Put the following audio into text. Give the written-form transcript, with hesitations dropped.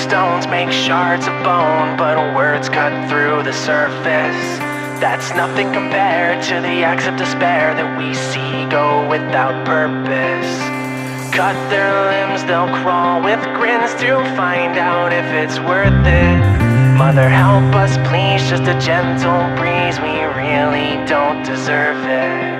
stones make shards of bone, but words cut through the surface. That's nothing compared to the acts of despair that we see go without purpose. Cut their limbs, they'll crawl with grins to find out if it's worth it. Mother, help us please, just a gentle breeze, we really don't deserve it.